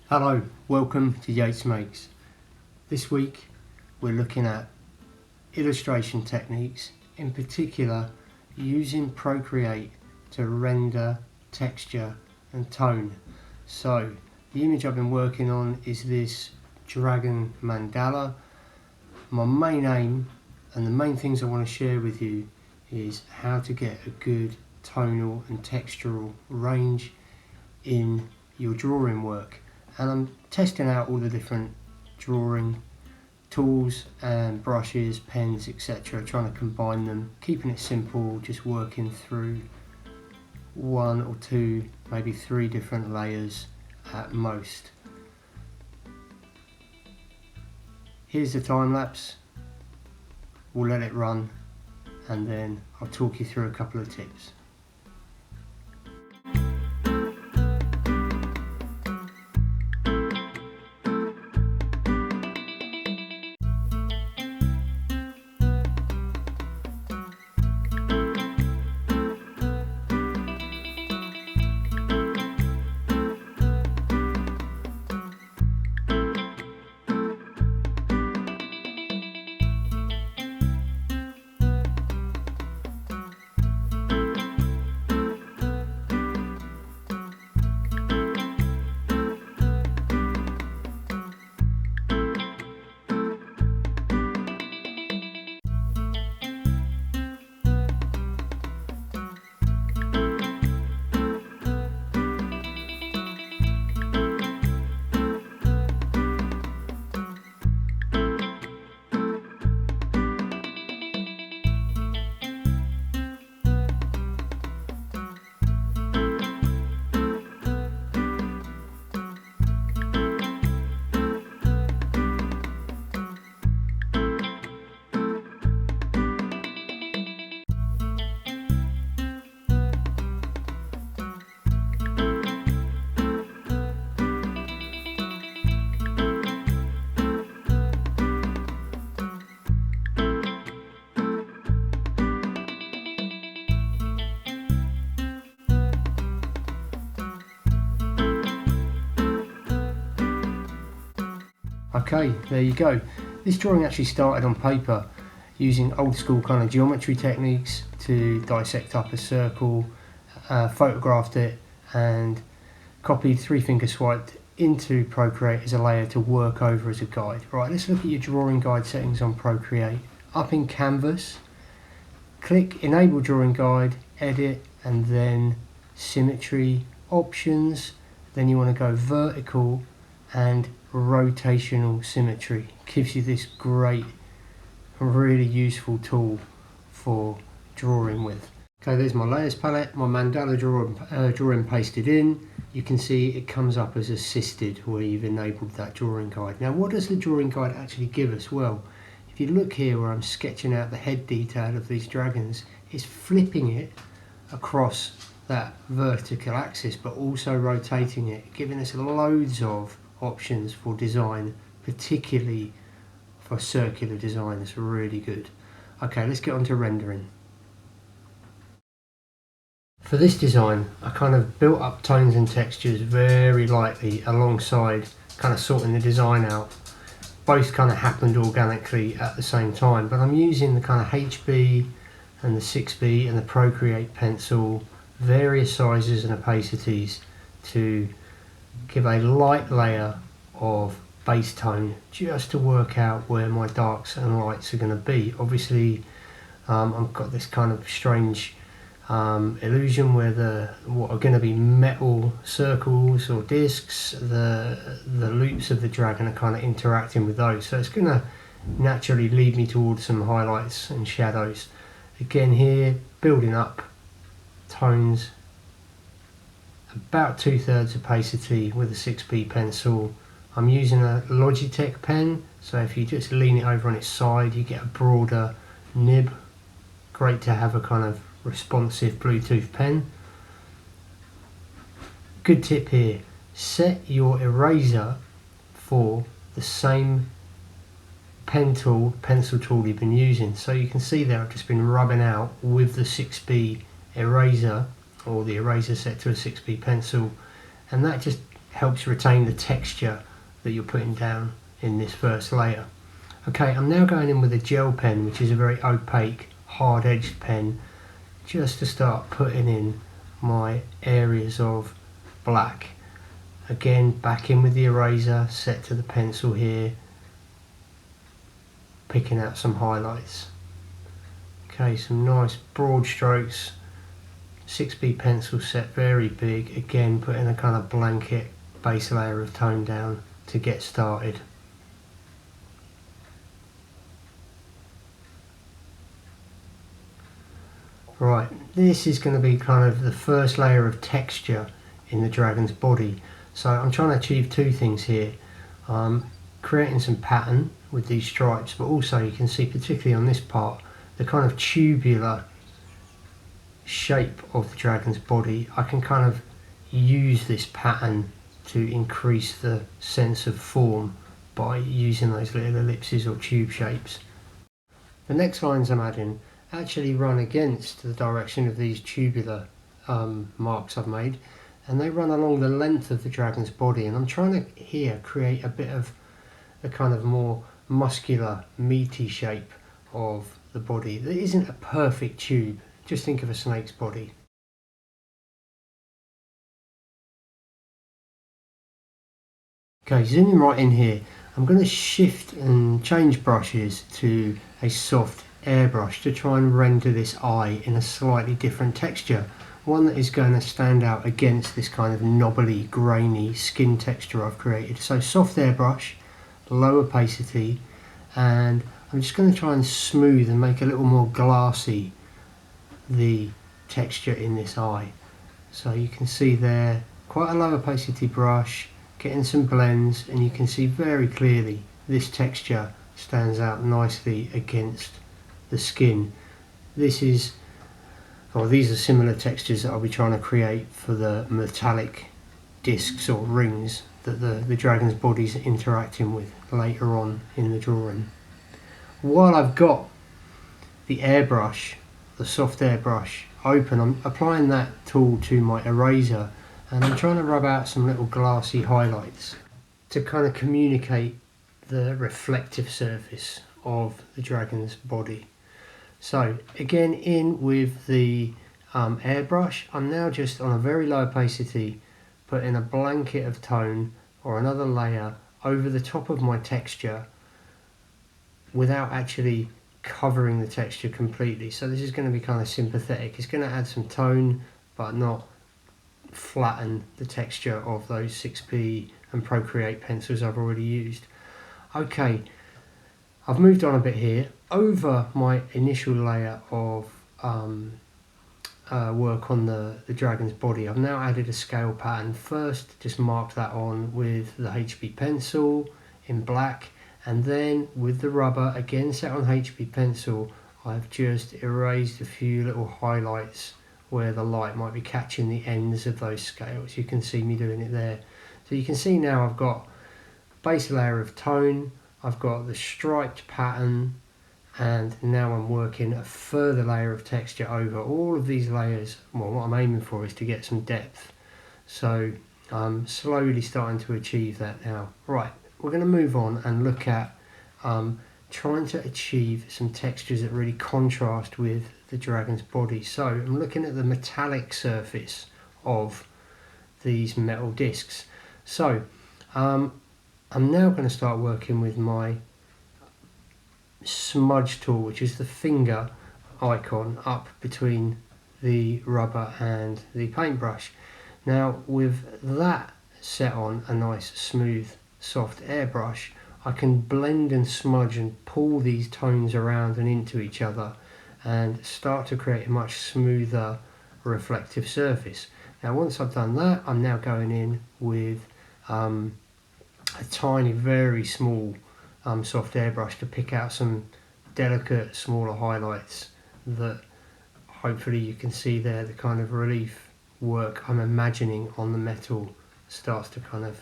Hello, welcome to Yates Makes. This week we're looking at illustration techniques, in particular using Procreate to render texture and tone. So the image I've been working on is this dragon mandala. My main aim and the main things I want to share with you is how to get a good tonal and textural range in your drawing work. And I'm testing out all the different drawing tools and brushes, pens, etc., trying to combine them, keeping it simple, just working through one or two, maybe three different layers at most. Here's the time lapse. We'll let it run and then I'll talk you through a couple of tips. Okay, there you go. This drawing actually started on paper using old school kind of geometry techniques to dissect up a circle, photographed it and copied 3-finger swiped into Procreate as a layer to work over as a guide. Right, let's look at your drawing guide settings on Procreate. Up in Canvas, click Enable Drawing Guide, Edit, and then Symmetry, Options. Then you want to go Vertical and Rotational Symmetry. Gives you this great, really useful tool for drawing with. Okay, there's my layers palette, my mandala drawing pasted in. You can see it comes up as assisted where you've enabled that drawing guide. Now what does the drawing guide actually give us? Well, if you look here where I'm sketching out the head detail of these dragons, it's flipping it across that vertical axis but also rotating it, giving us loads of options for design, particularly for circular design. It's really good. Okay, let's get on to rendering. For this design, I kind of built up tones and textures very lightly alongside kind of sorting the design out. Both kind of happened organically at the same time, but I'm using the kind of HB and the 6B and the Procreate pencil, various sizes and opacities to give a light layer of base tone just to work out where my darks and lights are going to be. Obviously I've got this kind of strange illusion where what are going to be metal circles or discs, the loops of the dragon are kind of interacting with those, so it's going to naturally lead me towards some highlights and shadows. Again here, building up tones, about 2/3 opacity with a 6B pencil. I'm using a Logitech pen, so if you just lean it over on its side you get a broader nib. Great to have a kind of responsive Bluetooth pen. Good tip here, set your eraser for the same pencil tool you've been using. So you can see there I've just been rubbing out with the 6B eraser, or the eraser set to a 6B pencil, and that just helps retain the texture that you're putting down in this first layer. Okay, I'm now going in with a gel pen, which is a very opaque, hard-edged pen, just to start putting in my areas of black. Again, back in with the eraser, set to the pencil here, picking out some highlights. Okay, some nice broad strokes, 6B pencil set very big, again putting a kind of blanket base layer of tone down to get started. Right, this is going to be kind of the first layer of texture in the dragon's body. So I'm trying to achieve two things here. Creating some pattern with these stripes, but also you can see particularly on this part, the kind of tubular shape of the dragon's body. I can kind of use this pattern to increase the sense of form by using those little ellipses or tube shapes. The next lines I'm adding actually run against the direction of these tubular marks I've made, and they run along the length of the dragon's body, and I'm trying to here create a bit of a kind of more muscular, meaty shape of the body that isn't a perfect tube. Just think of a snake's body. Okay, zooming right in here, I'm going to shift and change brushes to a soft airbrush to try and render this eye in a slightly different texture, one that is going to stand out against this kind of knobbly, grainy skin texture I've created. So soft airbrush, low opacity, and I'm just going to try and smooth and make a little more glassy the texture in this eye. So you can see there, quite a low opacity brush, getting some blends, and you can see very clearly this texture stands out nicely against the skin. These are similar textures that I'll be trying to create for the metallic discs or rings that the dragon's body's interacting with later on in the drawing. While I've got the airbrush, the soft airbrush open, I'm applying that tool to my eraser, and I'm trying to rub out some little glassy highlights to kind of communicate the reflective surface of the dragon's body. So again, in with the airbrush, I'm now just on a very low opacity putting a blanket of tone or another layer over the top of my texture without actually covering the texture completely. So this is going to be kind of sympathetic. It's going to add some tone but not flatten the texture of those 6B and Procreate pencils I've already used. Okay, I've moved on a bit here. Over my initial layer of work on the dragon's body, I've now added a scale pattern. First, just mark that on with the HB pencil in black, and then with the rubber, again set on HB pencil, I've just erased a few little highlights where the light might be catching the ends of those scales. You can see me doing it there. So you can see now I've got a base layer of tone, I've got the striped pattern, and now I'm working a further layer of texture over all of these layers. Well, what I'm aiming for is to get some depth. So I'm slowly starting to achieve that now. Right, we're going to move on and look at trying to achieve some textures that really contrast with the dragon's body. So I'm looking at the metallic surface of these metal discs. So I'm now going to start working with my smudge tool, which is the finger icon up between the rubber and the paintbrush. Now with that set on a nice smooth soft airbrush, I can blend and smudge and pull these tones around and into each other and start to create a much smoother reflective surface. Now once I've done that, I'm now going in with a tiny, very small soft airbrush to pick out some delicate, smaller highlights that hopefully you can see there. The kind of relief work I'm imagining on the metal starts to kind of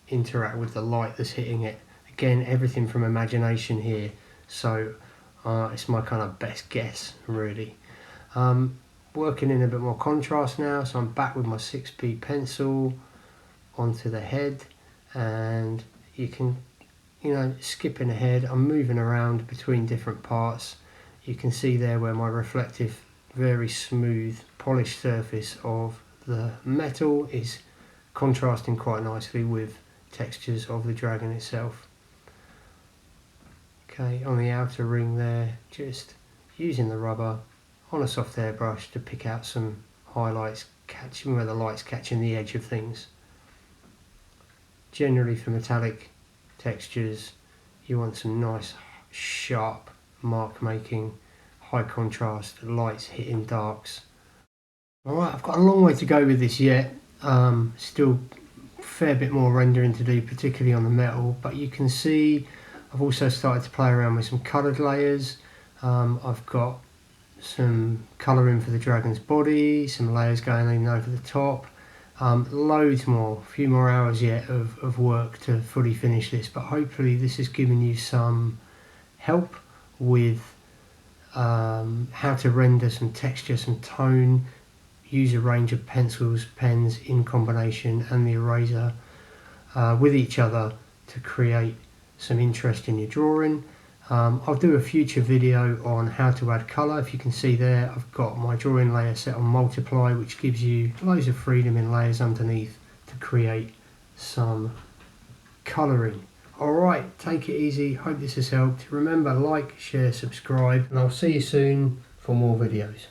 interact with the light that's hitting it. Again, everything from imagination here, so it's my kind of best guess really. Working in a bit more contrast now, so I'm back with my 6B pencil, onto the head, and you can, skipping ahead, I'm moving around between different parts. You can see there where my reflective, very smooth, polished surface of the metal is contrasting quite nicely with textures of the dragon itself. Okay, on the outer ring there, just using the rubber on a soft airbrush to pick out some highlights, catching where the light's catching the edge of things. Generally for metallic textures, you want some nice sharp mark making, high contrast, lights hitting darks. Alright, I've got a long way to go with this yet. Still a fair bit more rendering to do, particularly on the metal, but you can see I've also started to play around with some coloured layers. I've got some colouring for the dragon's body, some layers going in over the top. Loads more, a few more hours yet of work to fully finish this, but hopefully this has given you some help with how to render some texture, some tone, use a range of pencils, pens in combination and the eraser with each other to create some interest in your drawing. I'll do a future video on how to add colour. If you can see there, I've got my drawing layer set on multiply, which gives you loads of freedom in layers underneath to create some colouring. Alright, take it easy, hope this has helped. Remember, like, share, subscribe, and I'll see you soon for more videos.